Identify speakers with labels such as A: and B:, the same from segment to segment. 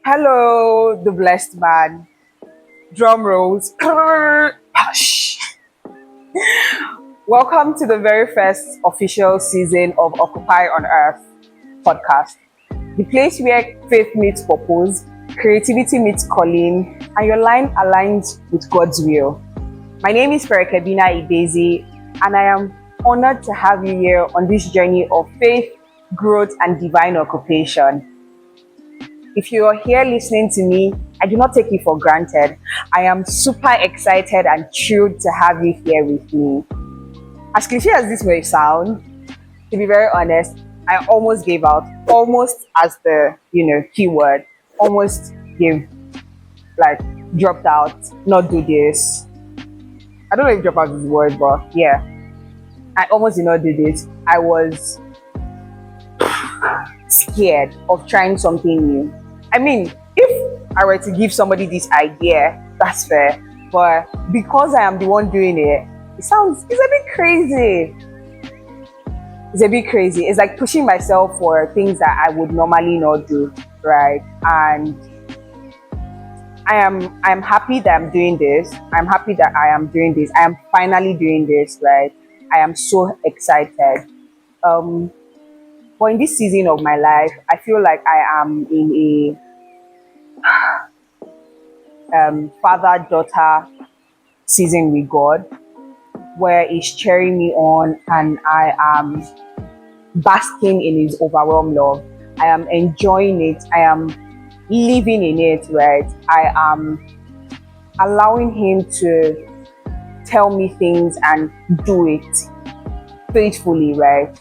A: Hello, the blessed man. Drum rolls. Hush. Welcome to the very first official season of Occupy on Earth podcast, the place where faith meets purpose, creativity meets calling, and your line aligns with God's will. My name is Ferekebina Idezi, and I am honored to have you here on this journey of faith, growth, and divine occupation. If you are here listening to me, I do not take you for granted. I am super excited and thrilled to have you here with me. As cliche as this may sound, to be very honest, I almost gave out, almost as the keyword, almost gave like dropped out, not do this. I don't know if drop out is the word, but yeah, I almost did not do this. I was scared of trying something new. I mean, if I were to give somebody this idea, that's fair. But because I am the one doing it, it's a bit crazy. It's a bit crazy. It's like pushing myself for things that I would normally not do, right? And I'm happy that I'm doing this. I'm happy that I am doing this. I am finally doing this, right? I am so excited. Um, but in this season of my life, I feel like I am in a father-daughter season with God, where He's cheering me on, and I am basking in His overwhelmed love. I am enjoying it. I am living in it, right? I am allowing Him to tell me things and do it faithfully, right?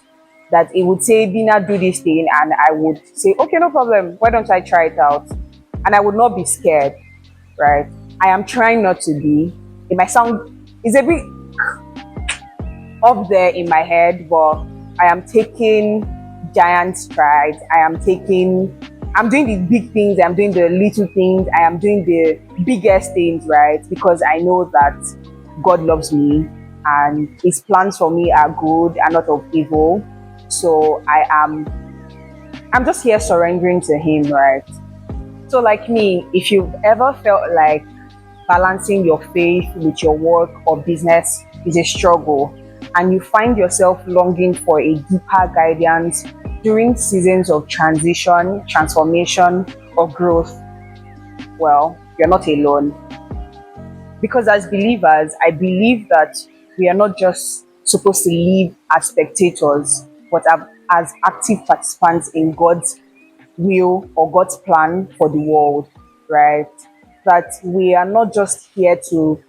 A: That He would say, Bina, do this thing, and I would say, okay, no problem. Why don't I try it out? And I would not be scared, right? I am trying not to be. It might sound, it's a bit up there in my head, but I am taking giant strides. I'm doing the big things, I'm doing the little things, I am doing the biggest things, right? Because I know that God loves me and His plans for me are good and not of evil. So I'm just here surrendering to Him, right? So, like me, if you've ever felt like balancing your faith with your work or business is a struggle, and you find yourself longing for a deeper guidance during seasons of transition, transformation, or growth, well, you're not alone. Because as believers, I believe that we are not just supposed to live as spectators, but as active participants in God's will or God's plan for the world, right? That we are not just here to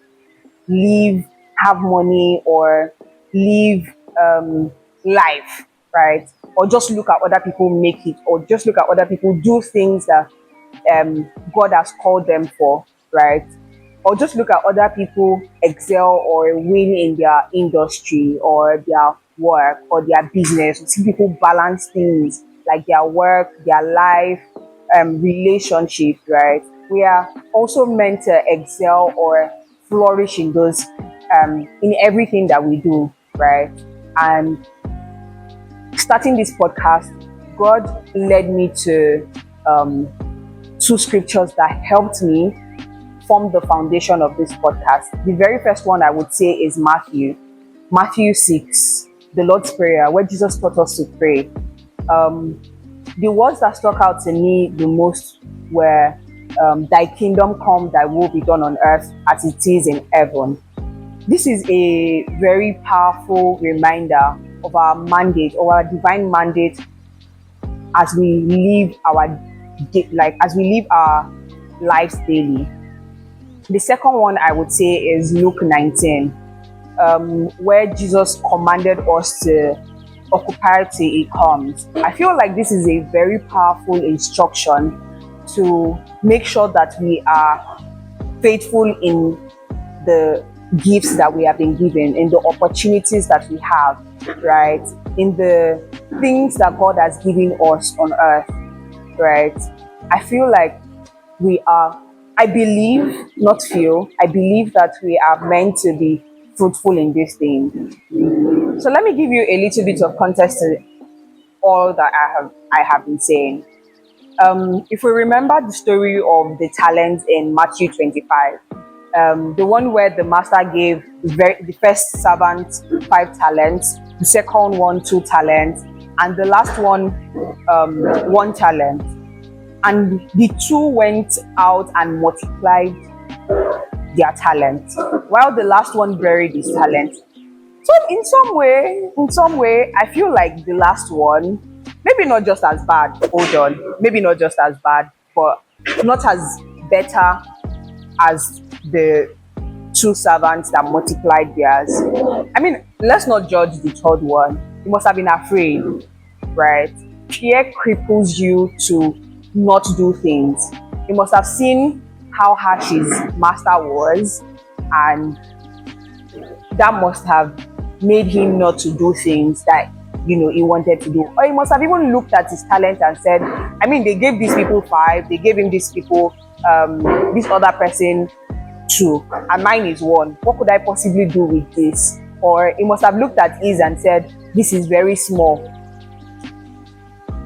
A: live, have money, or live life, right? Or just look at other people make it, or just look at other people do things that God has called them for, right? Or just look at other people excel or win in their industry or their work or their business. We see people balance things like their work, their life, relationships, right? We are also meant to excel or flourish in those, in everything that we do, right? And starting this podcast, God led me to two scriptures that helped me form the foundation of this podcast. The very first one I would say is Matthew 6, the Lord's Prayer, where Jesus taught us to pray. The words that stuck out to me the most were, Thy kingdom come, thy will be done on earth as it is in heaven. This is a very powerful reminder of our mandate, or our divine mandate, as we live as we live our lives daily. The second one I would say is Luke 19, where Jesus commanded us to occupy till He comes. I feel like this is a very powerful instruction to make sure that we are faithful in the gifts that we have been given, in the opportunities that we have, right? In the things that God has given us on earth, right? I feel like we are, I believe, not feel, I believe that we are meant to be fruitful in this thing. So let me give you a little bit of context to all that I have been saying. If we remember the story of the talents in Matthew 25, the one where the master gave the first servant 5 talents, the second one 2 talents, and the last one 1 talent. And the two went out and multiplied their talent, while the last one buried his talent. So in some way, I feel like the last one, maybe not just as bad. Hold on, maybe not just as bad, but not as better as the 2 servants that multiplied theirs. I mean, let's not judge the third one. He must have been afraid, right? Fear cripples you to not do things. He must have seen how harsh his master was, and that must have made him not to do things that he wanted to do. Or he must have even looked at his talent and said, I mean, they gave these people 5, they gave him these people this other person 2, and mine is 1. What could I possibly do with this? Or he must have looked at his and said, this is very small,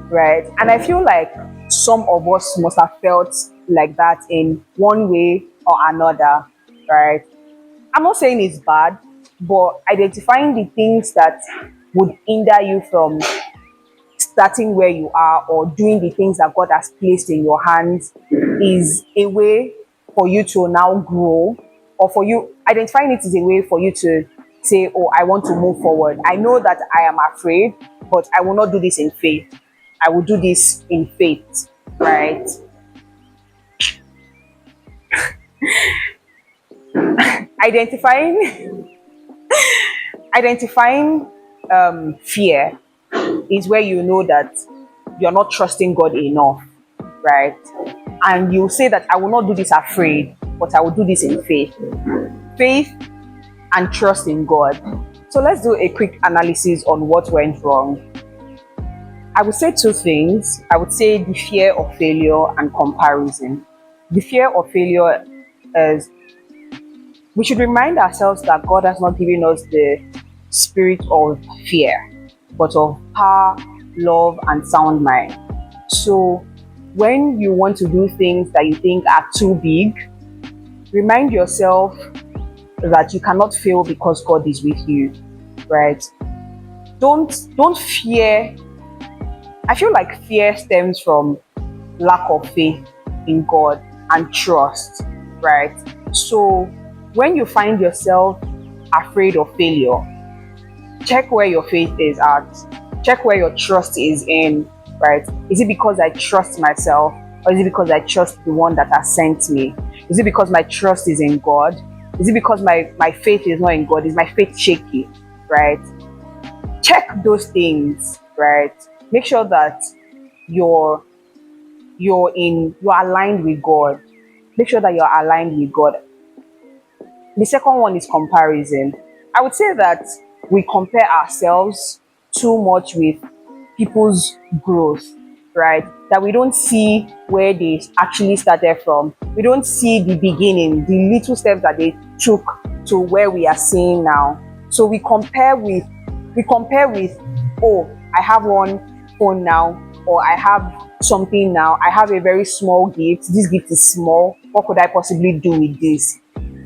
A: right? And I feel like some of us must have felt like that in one way or another, right? I'm not saying it's bad, but identifying the things that would hinder you from starting where you are or doing the things that God has placed in your hands is a way for you to now grow, or for you, identifying it is a way for you to say, oh, I want to move forward. I know that I am afraid, but I will not do this in faith. I will do this in faith, right? Identifying identifying fear is where you know that you're not trusting God enough, right? And you say that I will not do this afraid, but I will do this in faith. Faith and trust in God. So let's do a quick analysis on what went wrong. I would say 2 things. I would say the fear of failure and comparison. The fear of failure is, we should remind ourselves that God has not given us the spirit of fear, but of power, love, and sound mind. So when you want to do things that you think are too big, remind yourself that you cannot fail because God is with you, right? Don't fear. I feel like fear stems from lack of faith in God and trust, right? So when you find yourself afraid of failure, check where your faith is at. Check where your trust is in, right? Is it because I trust myself, or is it because I trust the one that has sent me? Is it because my trust is in God? Is it because my faith is not in God? Is my faith shaky, right? Check those things, right? Make sure that you're aligned with God. Make sure that you're aligned with God. The second one is comparison. I would say that we compare ourselves too much with people's growth, right? That we don't see where they actually started from. We don't see the beginning, the little steps that they took to where we are seeing now. So we compare with, oh, I have one phone now, or I have something now. I have a very small gift. This gift is small. What could I possibly do with this?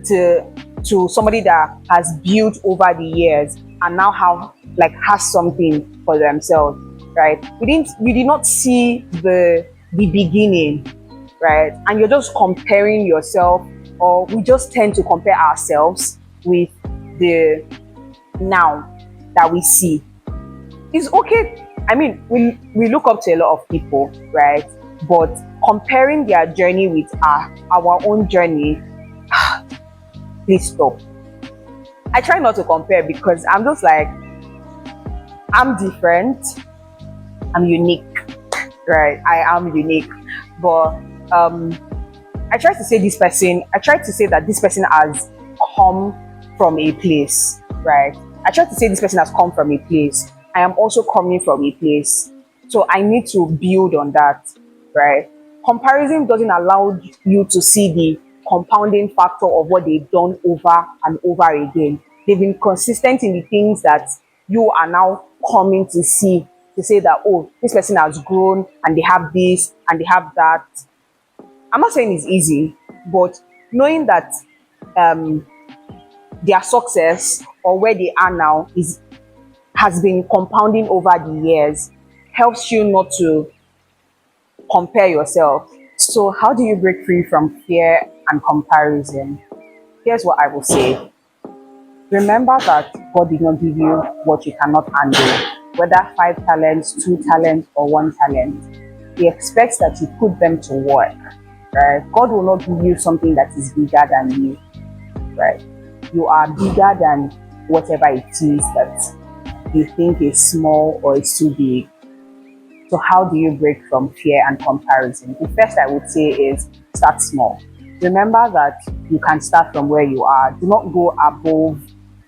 A: To somebody that has built over the years and now has something for themselves, right? You did not see the beginning, right? And you're just comparing yourself, or we just tend to compare ourselves with the now that we see. It's okay. I mean, we look up to a lot of people, right? But comparing their journey with our own journey, please stop. I try not to compare because I'm just like, I'm different, I'm unique, right? I am unique. But I try to say that this person has come from a place, right? I try to say this person has come from a place. I am also coming from a place. So I need to build on that, right? Comparison doesn't allow you to see the compounding factor of what they've done over and over again. They've been consistent in the things that you are now coming to see to say that, oh, this person has grown and they have this and they have that. I'm not saying it's easy, but knowing that um, their success or where they are now has been compounding over the years helps you not to compare yourself. So, how do you break free from fear and comparison? Here's what I will say. Remember that God did not give you what you cannot handle, whether 5 talents, 2 talents, or 1 talent. He expects that you put them to work, right? God will not give you something that is bigger than you, right? You are bigger than whatever it is that you think is small or is too big. So how do you break from fear and comparison? The first I would say is start small. Remember that you can start from where you are. Do not go above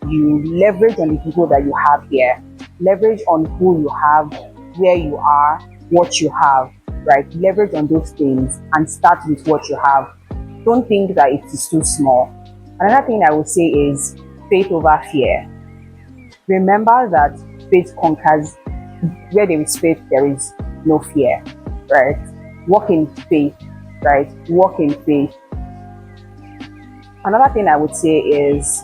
A: you. Leverage on the people that you have here. Leverage on who you have, where you are, what you have, right? Leverage on those things and start with what you have. Don't think that it is too small. Another thing I would say is faith over fear. Remember that faith conquers. Where there is faith, there is no fear, right? Walk in faith, right? Walk in faith. Another thing I would say is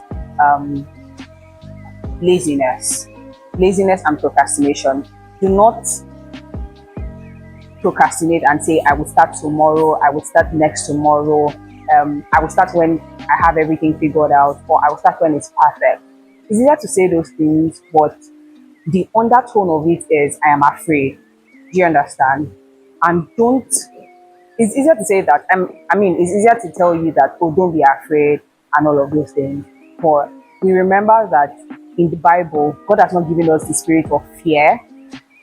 A: laziness. Laziness and procrastination. Do not procrastinate and say, I will start tomorrow, I will start next tomorrow, I will start when I have everything figured out, or I will start when it's perfect. It's easier to say those things, but the undertone of it is, I am afraid. Do you understand? And don't, it's easier to say that, it's easier to tell you that, oh, don't be afraid and all of those things. But we remember that in the Bible, God has not given us the spirit of fear,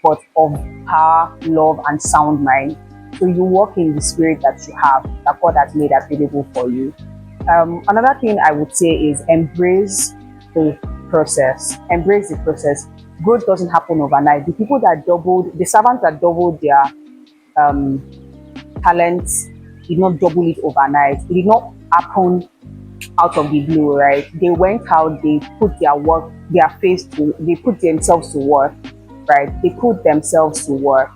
A: but of power, love, and sound mind. So you walk in the spirit that you have, that God has made available for you. Another thing I would say is embrace the process. Embrace the process. Growth doesn't happen overnight. The servants that doubled their talents did not double it overnight. It did not happen out of the blue, right? They went out, they put they put themselves to work, right? They put themselves to work.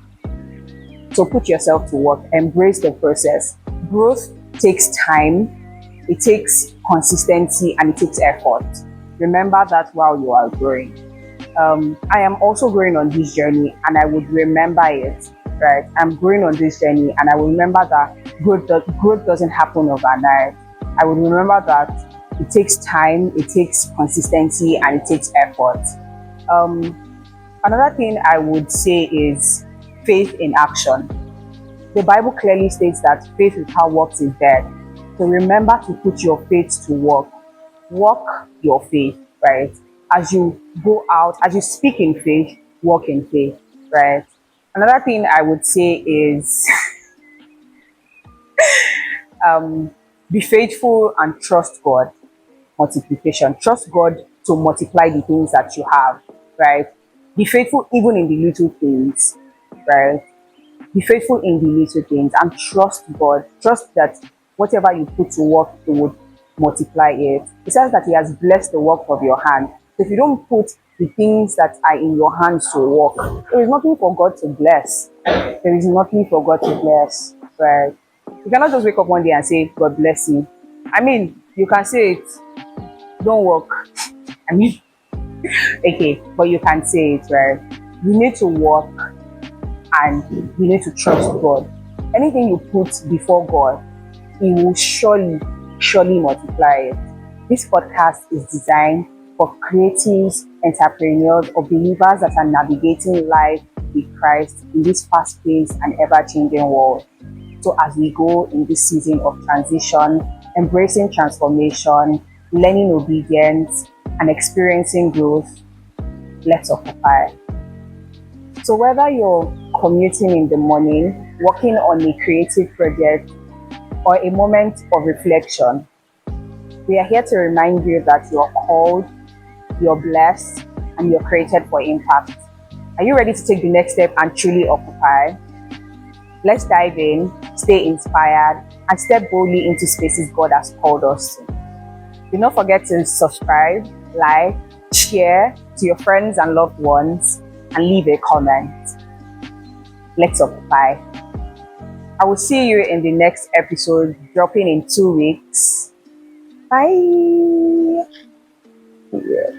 A: So put yourself to work, embrace the process. Growth takes time, it takes consistency, and it takes effort. Remember that while you are growing. I am also growing on this journey and I would remember it, right? I'm growing on this journey and I will remember that growth doesn't happen overnight. I would remember that it takes time, it takes consistency, and it takes effort. Another thing I would say is faith in action. The Bible clearly states that faith without works is dead. So remember to put your faith to work. Walk your faith, right? As you go out, as you speak in faith, walk in faith, right? Another thing I would say is be faithful and trust God. Multiplication. Trust God to multiply the things that you have, right? Be faithful even in the little things, right? Be faithful in the little things and trust God. Trust that whatever you put to work, He would multiply it. It says that He has blessed the work of your hand. So if you don't put the things that are in your hands to work, there is nothing for God to bless. There is nothing for God to bless, right? You cannot just wake up one day and say, God bless you. You can say it, don't work. Okay, but you can say it, right? You need to work and you need to trust God. Anything you put before God, He will surely multiply it. This podcast is designed for creatives, entrepreneurs, or believers that are navigating life with Christ in this fast-paced and ever-changing world. So as we go in this season of transition, embracing transformation, learning obedience, and experiencing growth, let's occupy. So whether you're commuting in the morning, working on a creative project, or a moment of reflection, we are here to remind you that you're called, you're blessed, and you're created for impact. Are you ready to take the next step and truly occupy? Let's dive in, stay inspired, and step boldly into spaces God has called us to. Do not forget to subscribe, like, share to your friends and loved ones, and leave a comment. let's occupy. I will see you in the next episode, dropping in 2 weeks. Bye. Yeah.